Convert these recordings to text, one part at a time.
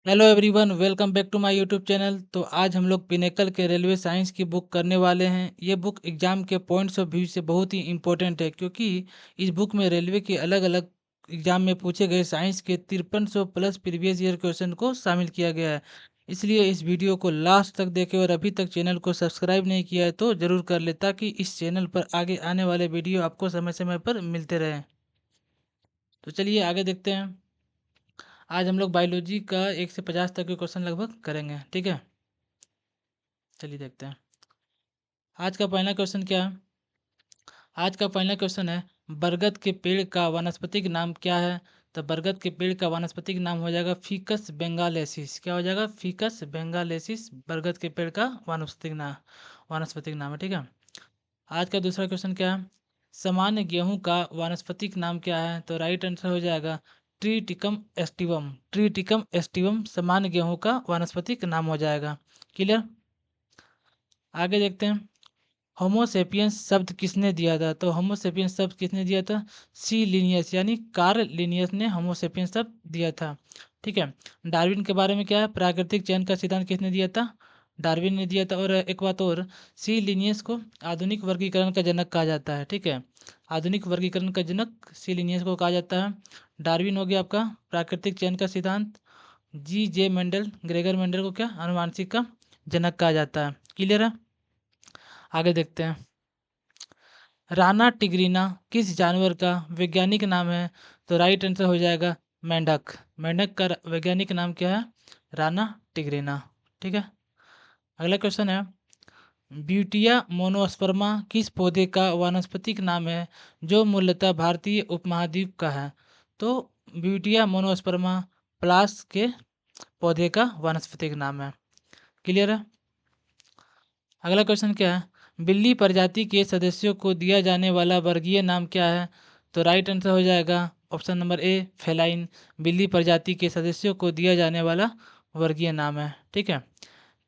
Hello everyone, welcome back to my YouTube channel. तो आज हम लोग पिनेकल के रेलवे साइंस की बुक करने वाले हैं। ये बुक एग्जाम के पॉइंट्स ऑफ व्यू से बहुत ही इम्पोर्टेंट है, क्योंकि इस बुक में रेलवे के अलग अलग एग्जाम में पूछे गए साइंस के 5300 प्लस प्रीवियस ईयर क्वेश्चन को शामिल किया गया है। इसलिए इस वीडियो को लास्ट तक देखें, और अभी तक चैनल को सब्सक्राइब नहीं किया है तो ज़रूर कर ले, ताकि इस चैनल पर आगे आने वाले वीडियो आपको समय समय पर मिलते रहें। तो चलिए आगे देखते हैं। आज हम लोग बायोलॉजी का 1 से 50 तक के क्वेश्चन लगभग करेंगे, ठीक है। चलिए देखते हैं। आज का पहला क्वेश्चन क्या है। आज का पहला क्वेश्चन है, बरगद के पेड़ का वानस्पतिक नाम क्या है। तो बरगद के पेड़ का वानस्पतिक नाम हो जाएगा फीकस बेंगालेसिस। क्या हो जाएगा? फीकस बेंगालेसिस बरगद के पेड़ का वानस्पतिक नाम है, ठीक है। आज का दूसरा क्वेश्चन क्या है, सामान्य गेहूं का वानस्पतिक नाम क्या है। तो राइट आंसर हो जाएगा ट्रीटिकम एस्टिवम। ट्रीटिकम एस्टिवम सामान्य गेहूं का वानस्पतिक नाम हो जाएगा। क्लियर। आगे देखते हैं। होमोसेपियंस शब्द किसने दिया था। तो होमोसेपियंस शब्द किसने दिया था? सी लिनियस, यानी कार्ल लिनियस ने होमोसेपियंस शब्द दिया था, ठीक है। डार्विन के बारे में क्या है, प्राकृतिक चयन का सिद्धांत किसने दिया था? डार्विन ने दिया था। और एक बात और, सी लिनियस को आधुनिक वर्गीकरण का जनक कहा जाता है, ठीक है। आधुनिक वर्गीकरण का जनक सी लिनियस को कहा जाता है। डार्विन हो गया आपका प्राकृतिक चयन का सिद्धांत। जी जे मेंडल, ग्रेगर मेंडल को क्या आनुवांशिक का जनक कहा जाता है। क्लियर है। आगे देखते हैं। राना टिग्रीना किस जानवर का वैज्ञानिक नाम है। तो राइट आंसर हो जाएगा मेंढक। मेंढक का वैज्ञानिक नाम क्या है? राना टिग्रीना, ठीक है। अगला क्वेश्चन है, ब्यूटिया मोनोस्पर्मा किस पौधे का वानस्पतिक नाम है, जो मूलतः भारतीय उपमहाद्वीप का है। तो ब्यूटिया मोनोस्पर्मा प्लास के पौधे का वानस्पतिक नाम है। क्लियर है। अगला क्वेश्चन क्या है, बिल्ली प्रजाति के सदस्यों को दिया जाने वाला वर्गीय नाम क्या है। तो राइट आंसर हो जाएगा ऑप्शन नंबर ए फेलाइन। बिल्ली प्रजाति के सदस्यों को दिया जाने वाला वर्गीय नाम है, ठीक है।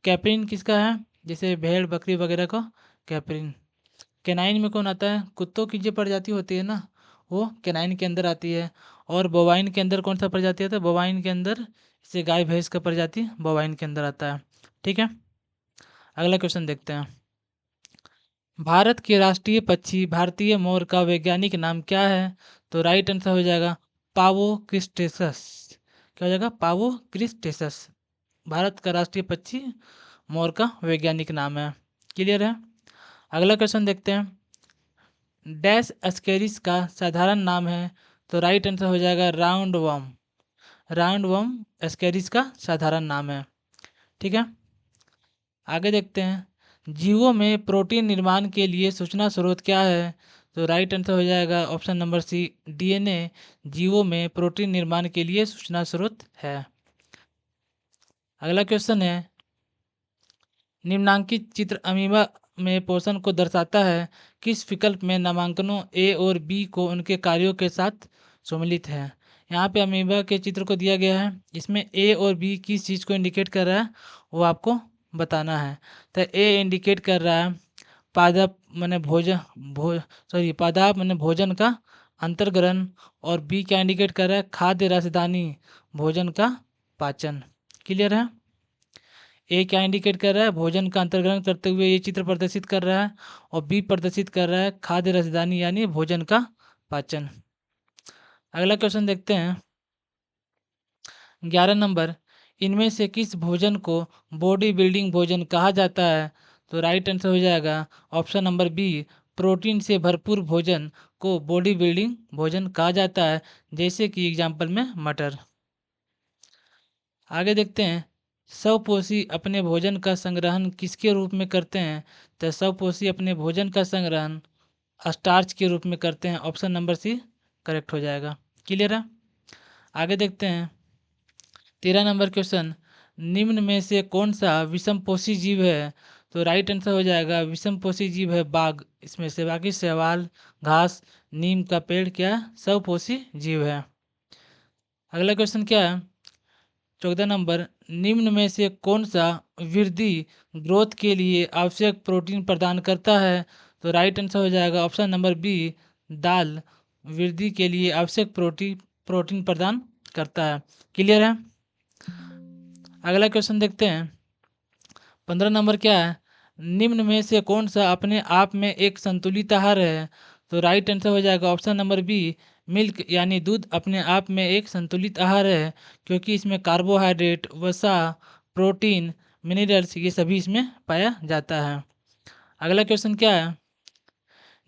कैप्रिन किसका है? जैसे भेड़ बकरी वगैरह को कैप्रिन। कैनाइन में कौन आता है? कुत्तों की जो प्रजाति होती है ना, वो कैनाइन के अंदर आती है। और बोवाइन के अंदर कौन सा प्रजाति आता है? बोवाइन के अंदर जैसे गाय भैंस का प्रजाति बोवाइन के अंदर आता है, ठीक है। अगला क्वेश्चन देखते हैं। भारत के राष्ट्रीय पक्षी भारतीय मोर का वैज्ञानिक नाम क्या है। तो राइट आंसर हो जाएगा पावो क्रिस्टेसस। क्या हो जाएगा? पावो क्रिस्टेसस भारत का राष्ट्रीय पक्षी मोर का वैज्ञानिक नाम है। क्लियर है। अगला क्वेश्चन देखते हैं। डैश अस्केरिस का साधारण नाम है। तो राइट आंसर हो जाएगा राउंड वर्म। राउंड वर्म अस्केरिस का साधारण नाम है, ठीक है। आगे देखते हैं। जीवों में प्रोटीन निर्माण के लिए सूचना स्रोत क्या है। तो राइट आंसर हो जाएगा ऑप्शन नंबर सी डीएनए। जीवों में प्रोटीन निर्माण के लिए सूचना स्रोत है। अगला क्वेश्चन है, निम्नांकित चित्र अमीबा में पोषण को दर्शाता है। किस विकल्प में नामांकनों ए और बी को उनके कार्यों के साथ सम्मिलित है। यहाँ पे अमीबा के चित्र को दिया गया है, इसमें ए और बी किस चीज़ को इंडिकेट कर रहा है वो आपको बताना है। तो ए इंडिकेट कर रहा है पादप मैंने भोजन पादाप मैंने भोजन का अंतर्ग्रहण। और बी क्या इंडिकेट कर रहा है? खाद्य राजधानी भोजन का पाचन। क्लियर है। ए क्या इंडिकेट कर रहा है? भोजन का अंतर्ग्रहण करते हुए ये चित्र प्रदर्शित कर रहा है। और बी प्रदर्शित कर रहा है खाद्य राजधानी यानी भोजन का पाचन। अगला क्वेश्चन देखते हैं। 11 नंबर, इनमें से किस भोजन को बॉडी बिल्डिंग भोजन कहा जाता है। तो राइट आंसर हो जाएगा ऑप्शन नंबर बी प्रोटीन से भरपूर भोजन को बॉडी बिल्डिंग भोजन कहा जाता है, जैसे कि एग्जाम्पल में मटर। आगे देखते हैं। स्वपोषी अपने भोजन का संग्रहण किसके रूप में करते हैं। तो स्वपोषी अपने भोजन का संग्रहण स्टार्च के रूप में करते हैं। ऑप्शन नंबर सी करेक्ट हो जाएगा। क्लियर है। आगे देखते हैं। 13 नंबर क्वेश्चन, निम्न में से कौन सा विषमपोषी जीव है। तो राइट आंसर हो जाएगा विषमपोषी जीव है बाघ। इसमें से बाकी शैवाल घास नीम का पेड़ क्या स्वपोषी जीव है। अगला क्वेश्चन क्या है। 14 नंबर, निम्न में से कौन सा वृद्धि ग्रोथ के लिए आवश्यक प्रोटीन प्रदान करता है। तो राइट आंसर हो जाएगा ऑप्शन नंबर बी दाल वृद्धि के लिए आवश्यक प्रोटीन प्रोटीन प्रदान करता है। क्लियर है। अगला क्वेश्चन देखते हैं। 15 नंबर क्या है? निम्न में से कौन सा अपने आप में एक संतुलित आहार है? तो राइट आंसर हो जाएगा ऑप्शन नंबर बी, मिल्क यानी दूध अपने आप में एक संतुलित आहार है, क्योंकि इसमें कार्बोहाइड्रेट, वसा, प्रोटीन, मिनरल्स ये सभी इसमें पाया जाता है। अगला क्वेश्चन क्या है?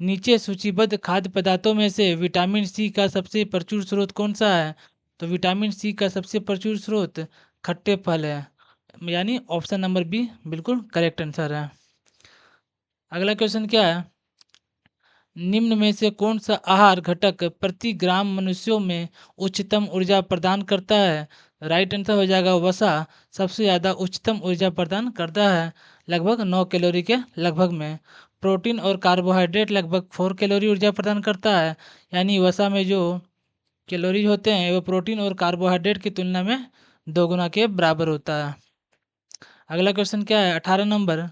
नीचे सूचीबद्ध खाद्य पदार्थों में से विटामिन सी का सबसे प्रचुर स्रोत कौन सा है? तो विटामिन सी का सबसे प्रचुर स्रोत खट्टे फल है, यानी ऑप्शन नंबर बी बिल्कुल करेक्ट आंसर है। अगला क्वेश्चन क्या है? निम्न में से कौन सा आहार घटक प्रति ग्राम मनुष्यों में उच्चतम ऊर्जा प्रदान करता है? राइट आंसर हो जाएगा वसा सबसे ज़्यादा उच्चतम ऊर्जा प्रदान करता है, लगभग 9 कैलोरी के लगभग में। प्रोटीन और कार्बोहाइड्रेट लगभग 4 कैलोरी ऊर्जा प्रदान करता है, यानी वसा में जो कैलोरी होते हैं वो प्रोटीन और कार्बोहाइड्रेट की तुलना में 2 गुना के बराबर होता है। अगला क्वेश्चन क्या है? 18 नंबर।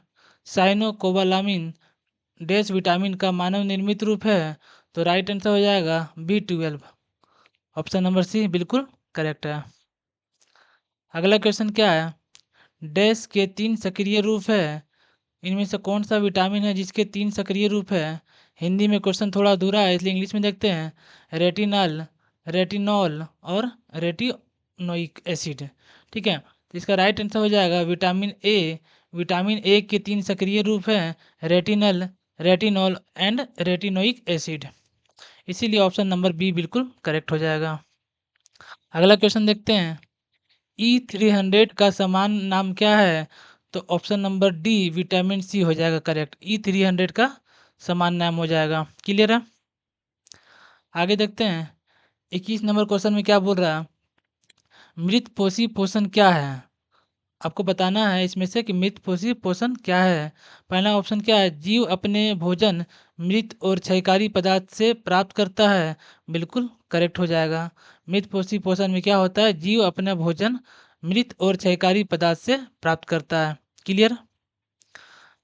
साइनोकोबालामिन डैश विटामिन का मानव निर्मित रूप है? तो राइट आंसर हो जाएगा B12, ऑप्शन नंबर सी बिल्कुल करेक्ट है। अगला क्वेश्चन क्या है? डैश के 3 सक्रिय रूप है, इनमें से कौन सा विटामिन है जिसके 3 सक्रिय रूप है? हिंदी में क्वेश्चन थोड़ा अधूरा है, इसलिए इंग्लिश में देखते हैं। रेटिनल, रेटिनॉल और रेटिनोइक एसिड। ठीक है, तो इसका राइट आंसर हो जाएगा विटामिन ए। विटामिन ए के 3 सक्रिय रूप हैं, retinal, retinol and retinoic acid, इसीलिए ऑप्शन नंबर बी बिल्कुल करेक्ट हो जाएगा। अगला क्वेश्चन देखते हैं। E300 का समान नाम क्या है? तो option number D vitamin C हो जाएगा करेक्ट। E300 का समान नाम हो जाएगा। क्लियर है? आगे देखते हैं। 21 नंबर क्वेश्चन में क्या बोल रहा है? मृत पोषी पोषण क्या है? आपको बताना है इसमें से कि मृत पोषी पोषण क्या है। पहला ऑप्शन क्या है? जीव अपने भोजन मृत और क्षयकारी पदार्थ से प्राप्त करता है, बिल्कुल करेक्ट हो जाएगा। मृत पोषी पोषण में क्या होता है? जीव अपना भोजन मृत और क्षयकारी पदार्थ से प्राप्त करता है। क्लियर?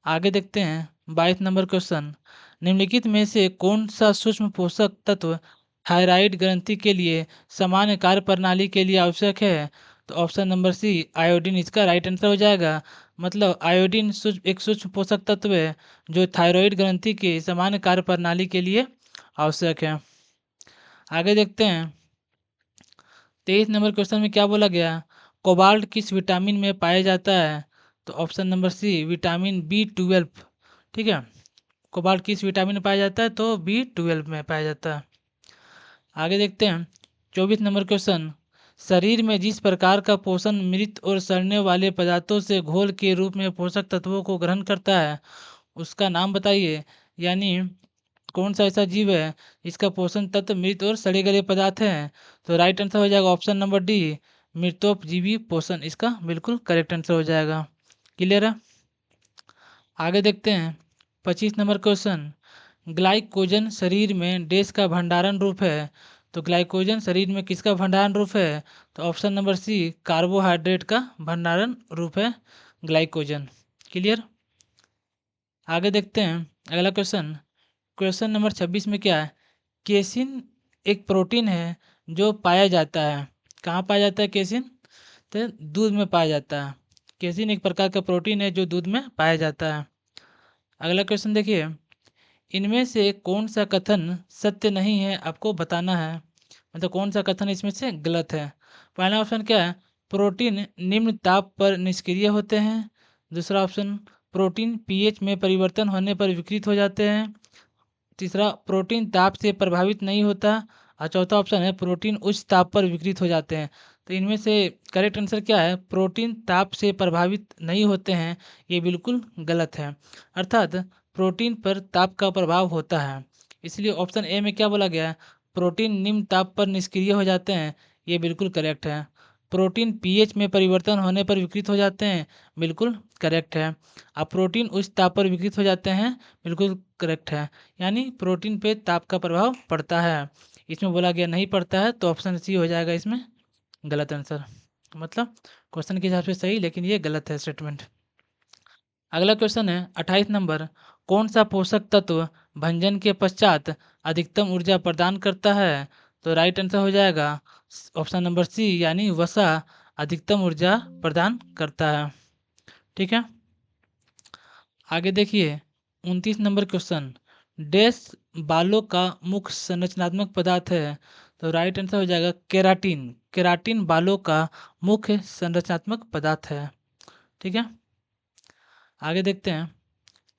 आगे देखते हैं। 22 नंबर क्वेश्चन। निम्नलिखित में से कौन सा सूक्ष्म पोषक तत्व थायराइड ग्रंथि के लिए सामान्य कार्य प्रणाली के लिए आवश्यक है? तो ऑप्शन नंबर सी आयोडीन इसका राइट आंसर हो जाएगा। मतलब आयोडीन एक सूक्ष्म पोषक तत्व है जो थायराइड ग्रंथि के सामान्य कार्य प्रणाली के लिए आवश्यक है। आगे देखते हैं। 23 नंबर क्वेश्चन में क्या बोला गया? कोबाल्ट किस विटामिन में पाया जाता है? तो option number C vitamin B12। ठीक है, कोबाल्ट किस विटामिन में पाया जाता है? तो B12 में पाया जाता है। आगे देखते हैं। 24 नंबर क्वेश्चन। शरीर में जिस प्रकार का पोषण मृत और सड़ने वाले पदार्थों से घोल के रूप में पोषक तत्वों को ग्रहण करता है, उसका नाम बताइए। यानी कौन सा ऐसा जीव है इसका पोषण तत्व मृत और सड़े गले पदार्थ हैं? तो राइट आंसर हो जाएगा ऑप्शन नंबर डी मृतोपजीवी पोषण, इसका बिल्कुल करेक्ट आंसर हो जाएगा। क्लियर है? आगे देखते हैं। 25 नंबर क्वेश्चन। ग्लाइकोजन शरीर में डैश का भंडारण रूप है? तो ग्लाइकोजन शरीर में किसका भंडारण रूप है? तो ऑप्शन नंबर सी कार्बोहाइड्रेट का भंडारण रूप है ग्लाइकोजन। क्लियर? आगे देखते हैं। अगला क्वेश्चन। क्वेश्चन नंबर 26 में क्या है? केसिन एक प्रोटीन है जो पाया जाता है, कहाँ पाया जाता है केसिन? तो दूध में पाया जाता है। केसिन एक प्रकार का प्रोटीन है जो दूध में पाया जाता है। अगला क्वेश्चन देखिए। इनमें से कौन सा कथन सत्य नहीं है, आपको बताना है। मतलब कौन सा कथन इसमें से गलत है। पहला ऑप्शन क्या है? प्रोटीन निम्न ताप पर निष्क्रिय होते हैं। दूसरा ऑप्शन, प्रोटीन पीएच में परिवर्तन होने पर विकृत हो जाते हैं। तीसरा, प्रोटीन ताप से प्रभावित नहीं होता। और चौथा ऑप्शन है प्रोटीन उच्च ताप पर विकृत हो जाते हैं। तो इनमें से करेक्ट आंसर क्या है? प्रोटीन ताप से प्रभावित नहीं होते हैं, ये बिल्कुल गलत है। अर्थात प्रोटीन पर ताप का प्रभाव होता है, इसलिए ऑप्शन ए में क्या बोला गया है? प्रोटीन निम्न ताप पर निष्क्रिय हो जाते हैं, ये बिल्कुल करेक्ट है। प्रोटीन पीएच में परिवर्तन होने पर विकृत हो जाते हैं, बिल्कुल करेक्ट है। अब प्रोटीन उच्च ताप पर विकृत हो जाते हैं, बिल्कुल करेक्ट है। यानी प्रोटीन पे ताप का प्रभाव पड़ता है, इसमें बोला गया नहीं पड़ता है, तो ऑप्शन सी हो जाएगा इसमें गलत आंसर। मतलब क्वेश्चन के हिसाब से सही, लेकिन ये गलत है स्टेटमेंट। अगला क्वेश्चन है 28 नंबर। कौन सा पोषक तत्व भंजन के पश्चात अधिकतम ऊर्जा प्रदान करता है? तो राइट आंसर हो जाएगा ऑप्शन नंबर सी यानी वसा अधिकतम ऊर्जा प्रदान करता है। ठीक है, आगे देखिए 29 नंबर क्वेश्चन, डैश बालों का मुख्य संरचनात्मक पदार्थ है। तो राइट आंसर हो जाएगा केराटिन। केराटिन बालों का मुख्य संरचनात्मक पदार्थ है। ठीक है, आगे देखते हैं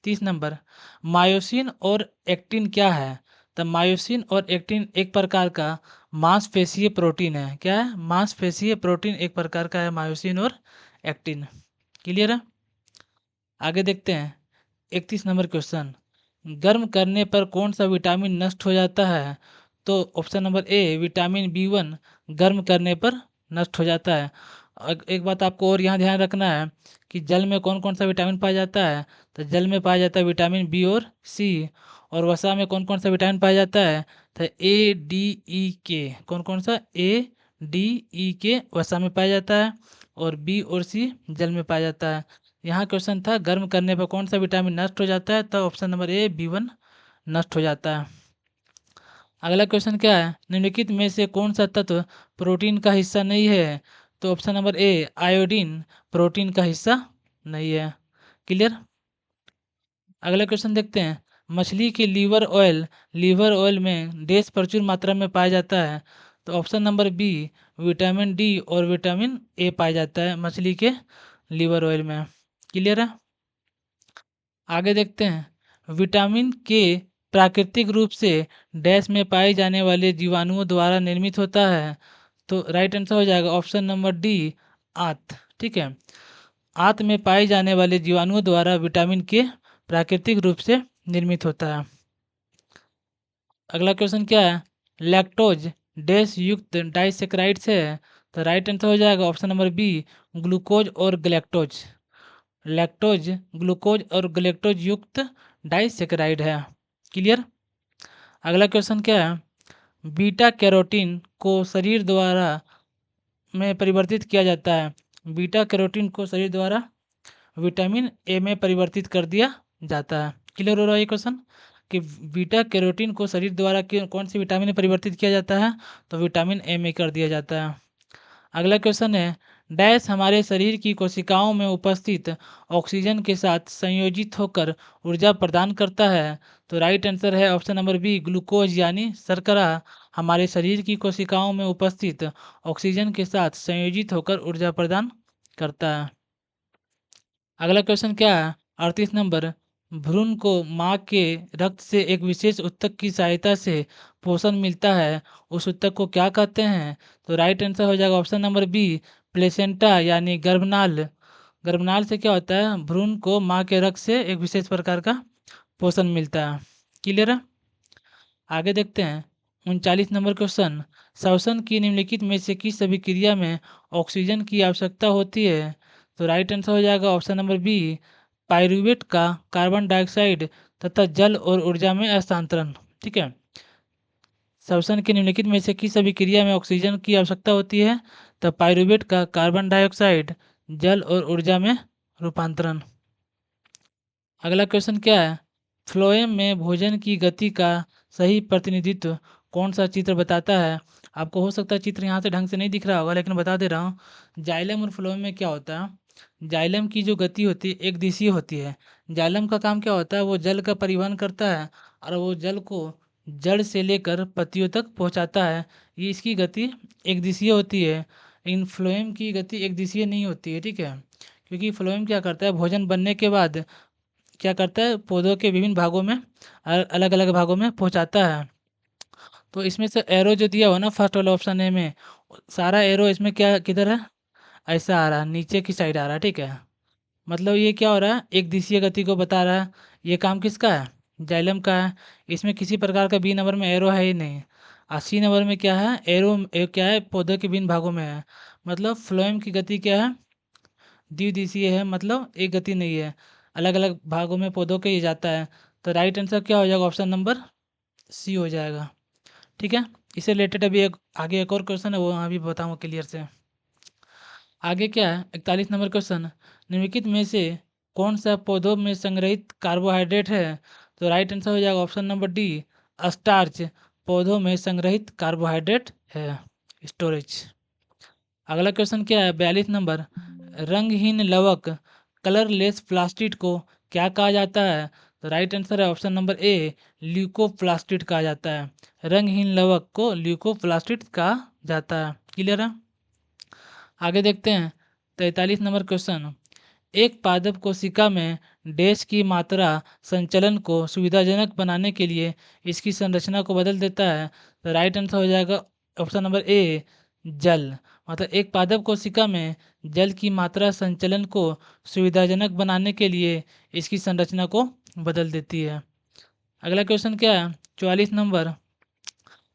30 नंबर, मायोसिन और एक्टिन क्या है। तो मायोसिन और एक्टिन एक प्रकार का मांसपेशीय प्रोटीन है। क्या है? मांसपेशीय प्रोटीन एक प्रकार का है मायोसिन और एक्टिन। क्लियर है, आगे देखते हैं 31 नंबर क्वेश्चन, गर्म करने पर कौन सा विटामिन नष्ट हो जाता है। तो option number A vitamin B 1 गर्म करने पर नष्ट हो जाता है। एक बात आपको और यहाँ ध्यान रखना है कि जल में कौन कौन सा विटामिन पाया जाता है। तो जल में पाया जाता है विटामिन बी और सी। और वसा में कौन कौन सा विटामिन पाया जाता है। तो ए डी ई के, कौन कौन सा, ए डी ई के वसा में पाया जाता है और बी और सी जल में पाया जाता है। यहाँ क्वेश्चन था गर्म करने पर कौन सा विटामिन नष्ट हो जाता है, तो ऑप्शन नंबर ए बी 1 नष्ट हो जाता है। अगला क्वेश्चन क्या है, निम्नलिखित में से कौन सा तत्व प्रोटीन का हिस्सा नहीं है। तो option number A iodine protein का हिस्सा नहीं है। क्लियर, अगला क्वेश्चन देखते हैं, मछली के लीवर ऑयल में डैश प्रचुर मात्रा में पाया जाता है। तो option number B vitamin D और विटामिन ए पाया जाता है मछली के लीवर ऑयल में। क्लियर है, आगे देखते हैं विटामिन के प्राकृतिक रूप से डैश में पाए जाने वाले जीवाणुओं द्वारा निर्मित होता है। तो राइट आंसर हो जाएगा ऑप्शन नंबर डी आंत। ठीक है, आंत में पाए जाने वाले जीवाणुओं द्वारा विटामिन के प्राकृतिक रूप से निर्मित होता है। अगला क्वेश्चन क्या है, लैक्टोज डैश युक्त डाइसेक्राइड्स है। तो राइट आंसर हो जाएगा ऑप्शन नंबर बी ग्लूकोज और ग्लैक्टोज। लैक्टोज ग्लूकोज और ग्लैक्टोज युक्त डाइसेकेराइड है। क्लियर, अगला क्वेश्चन क्या है, बीटा कैरोटीन को शरीर द्वारा में परिवर्तित किया जाता है। बीटा कैरोटीन को शरीर द्वारा विटामिन ए में परिवर्तित कर दिया जाता है। क्लियर हो रहा है ये क्वेश्चन कि बीटा कैरोटीन को शरीर द्वारा कौन सी विटामिन में परिवर्तित किया जाता है। तो विटामिन ए में कर दिया जाता है। अगला क्वेश्चन है, डैश हमारे शरीर की कोशिकाओं में उपस्थित ऑक्सीजन के साथ संयोजित होकर ऊर्जा प्रदान करता है। तो राइट आंसर है ऑप्शन नंबर बी ग्लूकोज यानी शर्करा हमारे शरीर की कोशिकाओं में उपस्थित ऑक्सीजन के साथ संयोजित होकर ऊर्जा प्रदान करता है। अगला क्वेश्चन क्या है, 38 नंबर, भ्रूण को माँ के रक्त से एक विशेष ऊतक की सहायता से पोषण मिलता है, उस ऊतक को क्या कहते हैं। तो राइट आंसर हो जाएगा ऑप्शन नंबर बी प्लेसेंटा यानी गर्भनाल। गर्भनाल से क्या होता है, भ्रूण को माँ के रक्त से एक विशेष प्रकार का पोषण मिलता है। क्लियर है, आगे देखते हैं 39 नंबर क्वेश्चन, श्वसन की निम्नलिखित में से किस अभिक्रिया में ऑक्सीजन की आवश्यकता होती है। तो राइट आंसर हो जाएगा ऑप्शन नंबर बी पायरुवेट का कार्बन डाइऑक्साइड तथा जल और ऊर्जा में हस्तांतरण। ठीक है, श्वसन के निम्नलिखित में से किस अभिक्रिया में ऑक्सीजन की आवश्यकता होती है। तो पायरुवेट का कार्बन डाइऑक्साइड जल और ऊर्जा में रूपांतरण। अगला क्वेश्चन क्या है, फ्लोएम में भोजन की गति का सही प्रतिनिधित्व कौन सा चित्र बताता है। आपको हो सकता है चित्र यहाँ से ढंग से नहीं दिख रहा होगा लेकिन बता दे रहा हूँ। जाइलम और फ्लोएम में क्या होता है, जाइलम की जो गति होती है एक दिशीय होती है। जाइलम का काम क्या होता है, वो जल का परिवहन करता है और वो जल को जड़ से लेकर पत्तियों तक पहुँचाता है। ये इसकी गति एक दिशीय होती है, लेकिन फ्लोएम की गति एक दिशीय नहीं होती है। ठीक है, क्योंकि फ्लोएम क्या करता है, भोजन बनने के बाद क्या करता है, पौधों के विभिन्न भागों में अलग अलग भागों में पहुंचाता है। तो इसमें से एरो जो दिया हुआ ना फर्स्ट वाला ऑप्शन ए में, सारा एरो इसमें क्या किधर है, ऐसा आ रहा है, नीचे की साइड आ रहा है। ठीक है, मतलब ये क्या हो रहा है, एक दिशीय गति को बता रहा है। ये काम किसका है, जाइलम का है। इसमें किसी प्रकार का बी नंबर में एरो है ही नहीं। और सी नंबर में क्या है, एरो क्या है, पौधे के विभिन्न भागों में है। मतलब फ्लोएम की गति क्या है, द्विदिशीय है, मतलब एक गति नहीं है, अलग अलग भागों में पौधों के ये जाता है। तो राइट आंसर क्या हो जाएगा, ऑप्शन नंबर सी हो जाएगा। ठीक है, इससे रिलेटेड अभी एक आगे एक और क्वेश्चन है, वो यहाँ भी बताऊँगा क्लियर से। आगे क्या है, 41 नंबर क्वेश्चन, निम्नलिखित में से कौन सा पौधों में संग्रहित कार्बोहाइड्रेट है। तो राइट आंसर हो जाएगा ऑप्शन नंबर डी स्टार्च पौधों में संग्रहित कार्बोहाइड्रेट है, स्टोरेज। अगला क्वेश्चन क्या है 42 नंबर, रंगहीन लवक कलरलेस प्लास्टिड को क्या कहा जाता है? तो राइट आंसर है ऑप्शन नंबर ए, ल्यूकोप्लास्टिड कहा जाता है। रंगहीन लवक को ल्यूकोप्लास्टिड कहा जाता है। क्लियर है? आगे देखते हैं 43 नंबर क्वेश्चन, एक पादप कोशिका में डैश की मात्रा संचलन को सुविधाजनक बनाने के लिए इसकी संरचना को बदल देता है। तो राइट आंसर हो जाएगा ऑप्शन नंबर ए, जल। मतलब एक पादप कोशिका में जल की मात्रा संचलन को सुविधाजनक बनाने के लिए इसकी संरचना को बदल देती है। अगला क्वेश्चन क्या है 44 नंबर,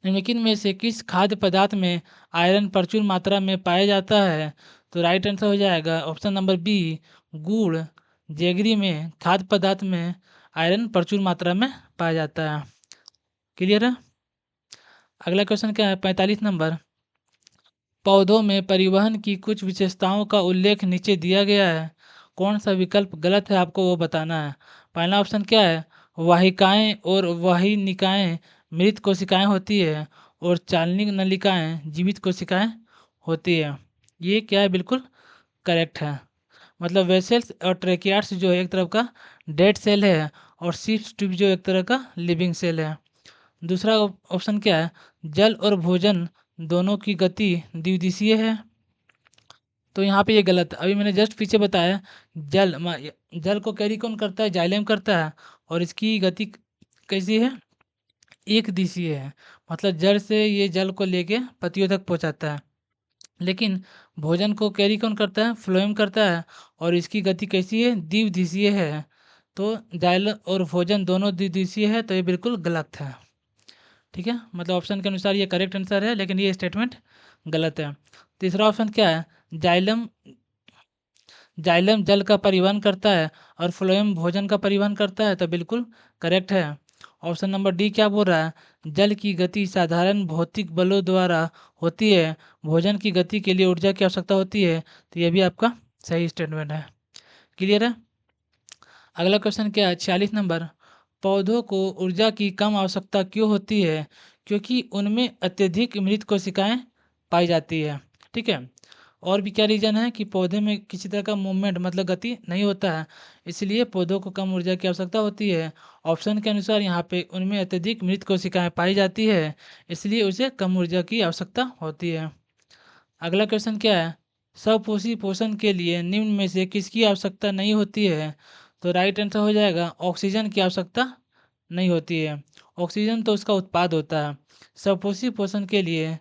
निम्नलिखित में से किस खाद्य पदार्थ में आयरन प्रचुर मात्रा में पाया जाता है? तो राइट आंसर हो जाएगा ऑप्शन नंबर बी, गुड़। जेगरी में खाद्य पदार्थ में आयरन प्रचुर मात्रा में पाया जाता है। क्लियर है? अगला क्वेश्चन क्या है 45 नंबर, पौधों में परिवहन की कुछ विशेषताओं का उल्लेख नीचे दिया गया है, कौन सा विकल्प गलत है आपको वो बताना है। पहला ऑप्शन क्या है, वाहिकाएं और वाहिनिकाएं मृत कोशिकाएं होती है और चालनिक नलिकाएं जीवित कोशिकाएं होती है। ये क्या है, बिल्कुल करेक्ट है। मतलब वेसल्स और ट्रेकियाट्स जो एक तरफ का डेड सेल है और सीप्स ट्यूब जो एक तरह का लिविंग सेल है। दूसरा ऑप्शन क्या है, जल और भोजन दोनों की गति द्विदिशीय है। तो यहाँ पे ये गलत है। अभी मैंने जस्ट पीछे बताया जल को कैरी कौन करता है, जाइलेम करता है, और इसकी गति कैसी है, एक दिशीय है। मतलब जड़ से ये जल को लेके पत्तियों तक पहुँचाता है। लेकिन भोजन को कैरी कौन करता है, फ्लोएम करता है, और इसकी गति कैसी है, द्विदिशीय है। तो जाइल और भोजन दोनों द्विदिशीय है, तो ये बिल्कुल गलत है। ठीक है, मतलब ऑप्शन के अनुसार ये करेक्ट आंसर है, लेकिन ये स्टेटमेंट गलत है। तीसरा ऑप्शन क्या है, जाइलम जाइलम जल का परिवहन करता है और फ्लोएम भोजन का परिवहन करता है, तो बिल्कुल करेक्ट है। ऑप्शन नंबर डी क्या बोल रहा है, जल की गति साधारण भौतिक बलों द्वारा होती है, भोजन की गति के लिए ऊर्जा की आवश्यकता होती है। तो ये भी आपका सही स्टेटमेंट है। क्लियर है? अगला क्वेश्चन क्या है 46 नंबर, पौधों को ऊर्जा की कम आवश्यकता क्यों होती है? क्योंकि उनमें अत्यधिक मृत कोशिकाएं पाई जाती है। ठीक है, और भी क्या रीजन है कि पौधे में किसी तरह का मूवमेंट मतलब गति नहीं होता है, इसलिए पौधों को कम ऊर्जा की आवश्यकता होती है। ऑप्शन के अनुसार यहाँ पे उनमें अत्यधिक मृत कोशिकाएं पाई जाती है, इसलिए उसे कम ऊर्जा की आवश्यकता होती है। अगला क्वेश्चन क्या है, स्वपोषी पोषण के लिए निम्न में से किसकी आवश्यकता नहीं होती है? तो राइट आंसर हो जाएगा ऑक्सीजन की आवश्यकता नहीं होती है। ऑक्सीजन तो उसका उत्पाद होता है। स्वपोषी पोषण के लिए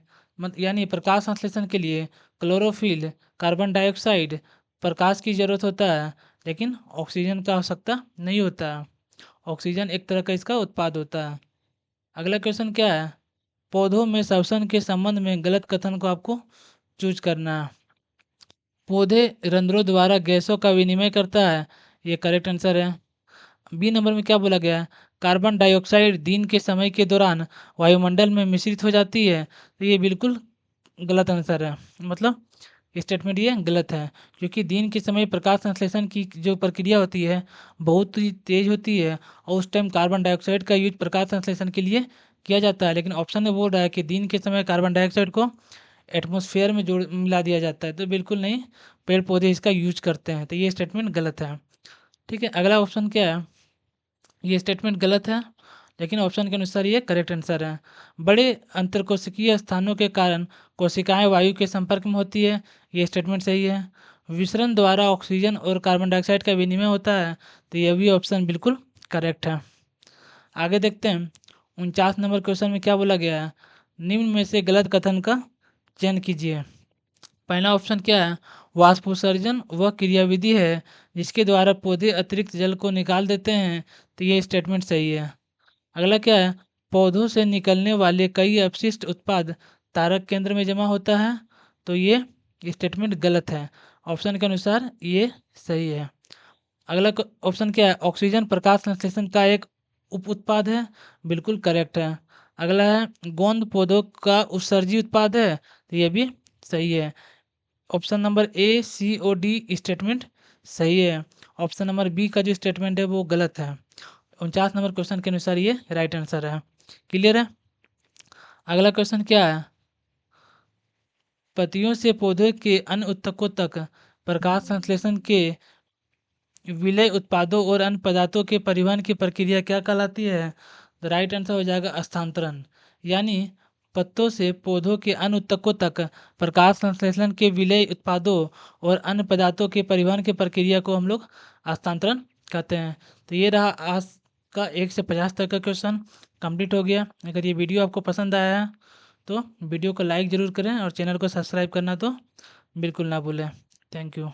यानी प्रकाश संश्लेषण के लिए क्लोरोफिल, कार्बन डाइऑक्साइड, प्रकाश की जरूरत होता है, लेकिन ऑक्सीजन का आवश्यकता नहीं होता है। ऑक्सीजन एक तरह का इसका उत्पाद होता है। अगला क्वेश्चन क्या है, पौधों में श्वसन के संबंध में गलत कथन को आपको चूज करना है। पौधे रंध्रों द्वारा गैसों का विनिमय करता है, ये करेक्ट आंसर है। बी नंबर में क्या बोला गया है, कार्बन डाइऑक्साइड दिन के समय के दौरान वायुमंडल में मिश्रित हो जाती है, तो ये बिल्कुल गलत आंसर है। मतलब स्टेटमेंट ये गलत है, क्योंकि दिन के समय प्रकाश संश्लेषण की जो प्रक्रिया होती है बहुत ही तेज होती है, और उस टाइम कार्बन डाइऑक्साइड का यूज प्रकाश संश्लेषण के लिए किया जाता है। लेकिन ऑप्शन में बोल रहा है कि दिन के समय कार्बन डाइऑक्साइड को एटमॉस्फेयर में जोड़ मिला दिया जाता है, तो बिल्कुल नहीं, पेड़ पौधे इसका यूज करते हैं, तो ये स्टेटमेंट गलत है। ठीक है, अगला ऑप्शन क्या है, ये स्टेटमेंट गलत है, लेकिन ऑप्शन के अनुसार ये करेक्ट आंसर है। बड़े अंतरकोशिकीय स्थानों के कारण कोशिकाएं वायु के संपर्क में होती है, ये स्टेटमेंट सही है। विसरण द्वारा ऑक्सीजन और कार्बन डाइऑक्साइड का विनिमय होता है, तो यह भी ऑप्शन बिल्कुल करेक्ट है। आगे देखते हैं 49 नंबर क्वेश्चन में क्या बोला गया है, निम्न में से गलत कथन का चयन कीजिए। पहला ऑप्शन क्या है, वाष्पोत्सर्जन वह क्रियाविधि है जिसके द्वारा पौधे अतिरिक्त जल को निकाल देते हैं, तो ये स्टेटमेंट सही है। अगला क्या है, पौधों से निकलने वाले कई अपशिष्ट उत्पाद तारक केंद्र में जमा होता है, तो ये स्टेटमेंट गलत है। ऑप्शन के अनुसार ये सही है। अगला ऑप्शन क्या है, ऑक्सीजन प्रकाश संश्लेषण का एक उप उत्पाद है, बिल्कुल करेक्ट है। अगला है गोंद पौधों का उत्सर्जी उत्पाद है, तो ये भी सही है। ऑप्शन नंबर ए सी ओ डी स्टेटमेंट सही है। ऑप्शन नंबर बी का जो स्टेटमेंट है वो गलत है। 49 नंबर क्वेश्चन के अनुसार ये राइट आंसर है। क्लियर है? अगला क्वेश्चन क्या है, पत्तियों से पौधे के अन्य ऊतकों तक प्रकाश संश्लेषण के विलेय उत्पादों और अन्य पदार्थों के परिवहन की प्रक्रिया क्या कहलाती है? तो राइट आंसर हो जाएगा स्थानांतरण। यानी पत्तों से पौधों के अन्य ऊतकों तक प्रकाश संश्लेषण के विलेय उत्पादों और अन्य पदार्थों के परिवहन की प्रक्रिया को हम लोग स्थानांतरण कहते हैं। तो ये रहा आज का 1 से 50 तक का क्वेश्चन कंप्लीट हो गया। अगर ये वीडियो आपको पसंद आया है तो वीडियो को लाइक ज़रूर करें और चैनल को सब्सक्राइब करना तो बिल्कुल ना भूलें। Thank you.